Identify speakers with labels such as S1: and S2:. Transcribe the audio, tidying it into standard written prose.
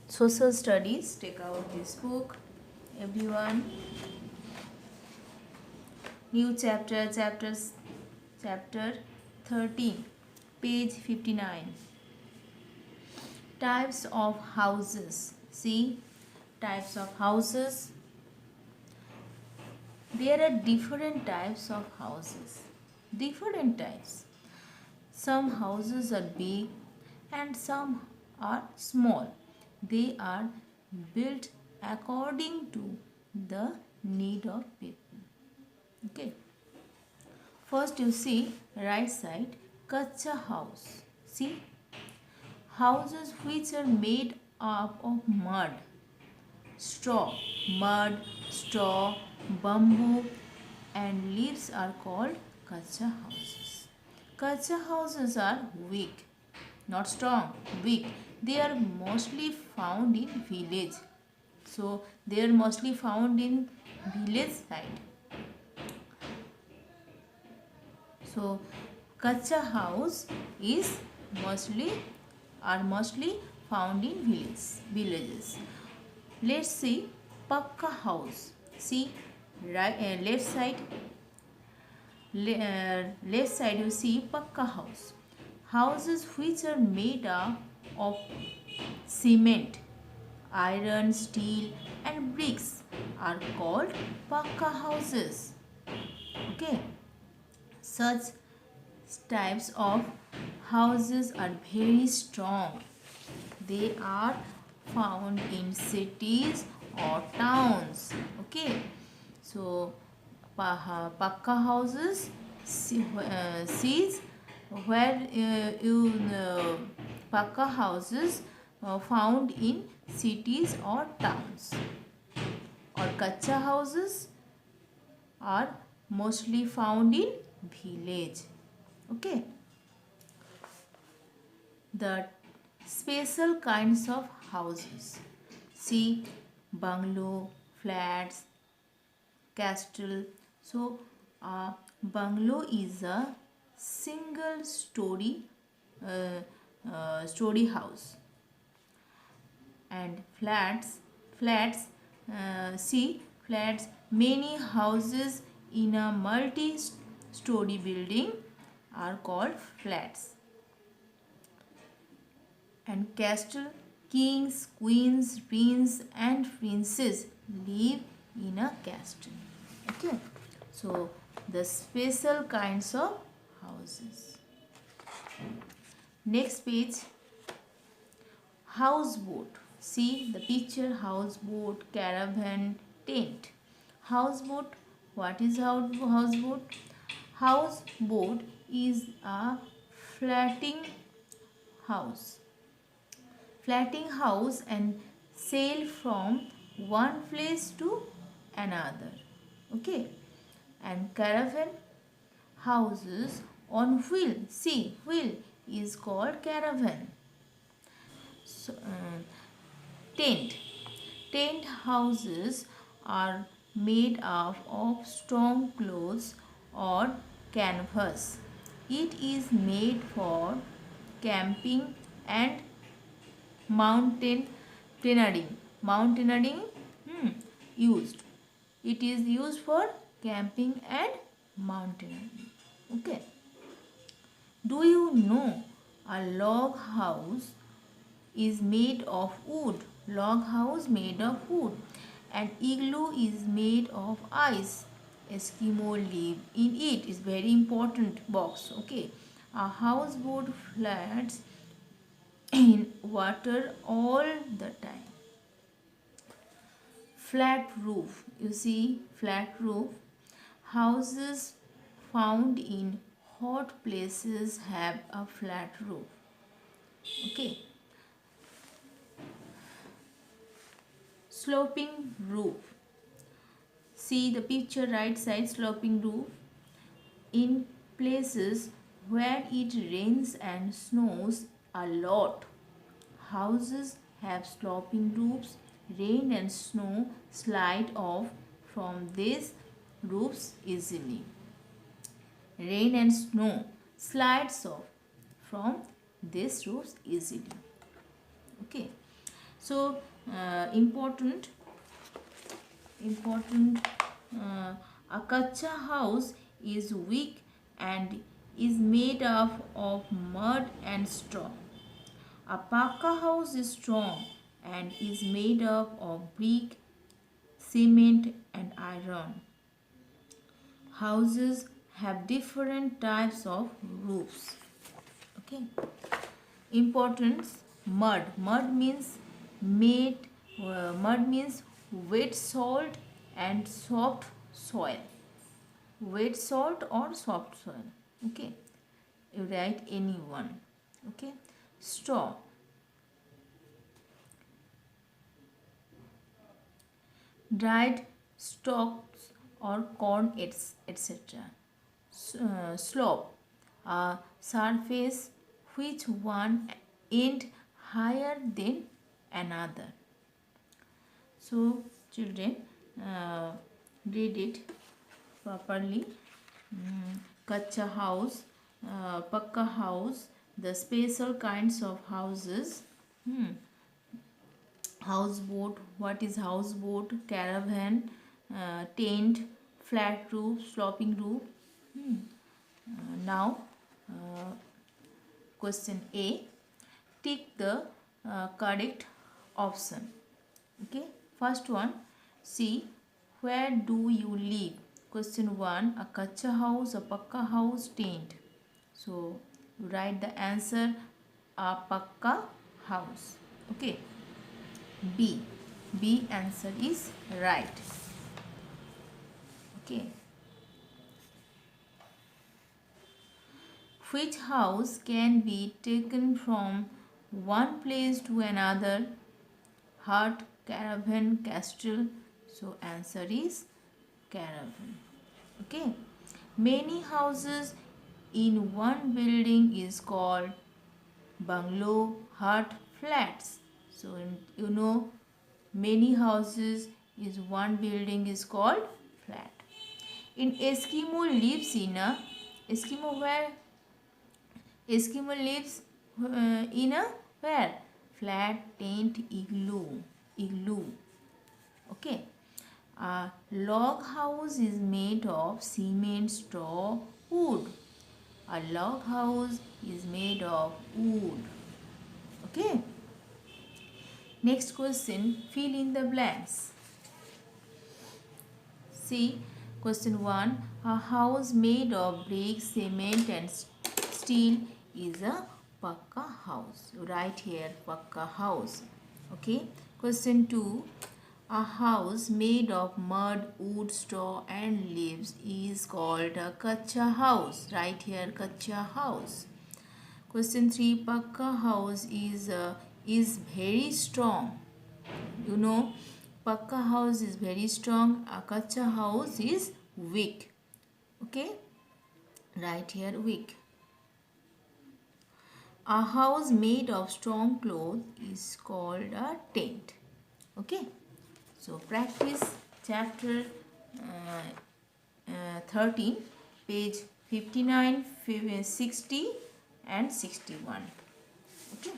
S1: social studies. Take out this book, everyone. New chapter 13, page 59. Types of houses. See, types of houses. There are different types of houses. Different types. Some houses are big and some are small. They are built according to the need of people. Okay. First you see right side kacha house. See, houses which are made up of straw, mud, straw, bamboo and leaves are called kacha houses. Kacha houses are weak, not strong, weak. They are mostly found in village. So they are mostly found in village side. So kacha house is mostly found in villages. Let's see pakka house. See right left side you see pakka house. Houses which are made up of cement, iron, steel and bricks are called pakka houses. Okay. Such types of houses are very strong. They are found in cities or towns. Okay. So pakka houses sees where pakka houses found in cities or towns, or kacha houses are mostly found in village. Okay. The special kinds of houses. See, bungalow, flats, castle. So bungalow is a single story house, and flats see, flats, many houses in a multi-story building are called flats. And castle, kings, queens, princes and princes live in a castle. Okay. So the special kinds of houses. Next page, houseboat. See the picture, houseboat, caravan, tent. Houseboat, what is houseboat? Houseboat is a flatting house. Flatting house and sail from one place to another. Okay. And caravan, houses on wheel. See, wheel is called caravan. So, tent houses are made up of strong cloths or canvas. It is made for camping and mountaineering. Used. It is used for camping and mountaineering. Okay. Do you know a log house is made of wood? Log house made of wood. And igloo is made of ice. Eskimo live in it. Is very important box. Okay. A houseboat flats in water all the time. Flat roof. You see, flat roof. Houses found in hot places have a flat roof. Okay. Sloping roof. See the picture right side, sloping roof. In places where it rains and snows a lot, houses have sloping roofs. Rain and snow slide off from these roofs easily. Rain and snow slides off from these roofs easily. Okay. So important a kacha house is weak and is made up of mud and straw. A pakka house is strong and is made up of brick, cement and iron. Houses have different types of roofs. Okay. Importance: mud. Mud means wet salt and soft soil. Wet salt or soft soil. Okay. You write any one. Okay. Straw. Dried stalks or corn, etc. Slope. A surface which one end higher than another. So children, read it properly. Kacha house, pakka house, the special kinds of houses. Houseboat. What is houseboat? Caravan, tent, flat roof, sloping roof. Now question A. Tick the correct option. Okay. First one. See, where do you live? Question 1. A kacha house, a pakka house, tent. So write the answer, a pakka house. Okay. B answer is right. Okay. Which house can be taken from one place to another? Hut, caravan, castle. So answer is caravan. Okay. Many houses in one building is called bungalow, hut, flats. So you know, many houses is one building is called flat. In Eskimo lives in a Eskimo where Eskimo lives in a where flat tent igloo. Okay. A log house is made of cement, straw, wood. A log house is made of wood. Okay. Next question, fill in the blanks. See, question 1. A house made of brick, cement and steel is a pakka house. Write here pakka house. Okay. Question 2. A house made of mud, wood, straw and leaves is called a kacha house. Write here kacha house. Question 3. Pakka house is very strong. You know, pakka house is very strong. A kacha house is weak. Okay. Write here weak. A house made of strong cloth is called a tent. Okay. So practice chapter 13, page 59, 60 and 61. Okay.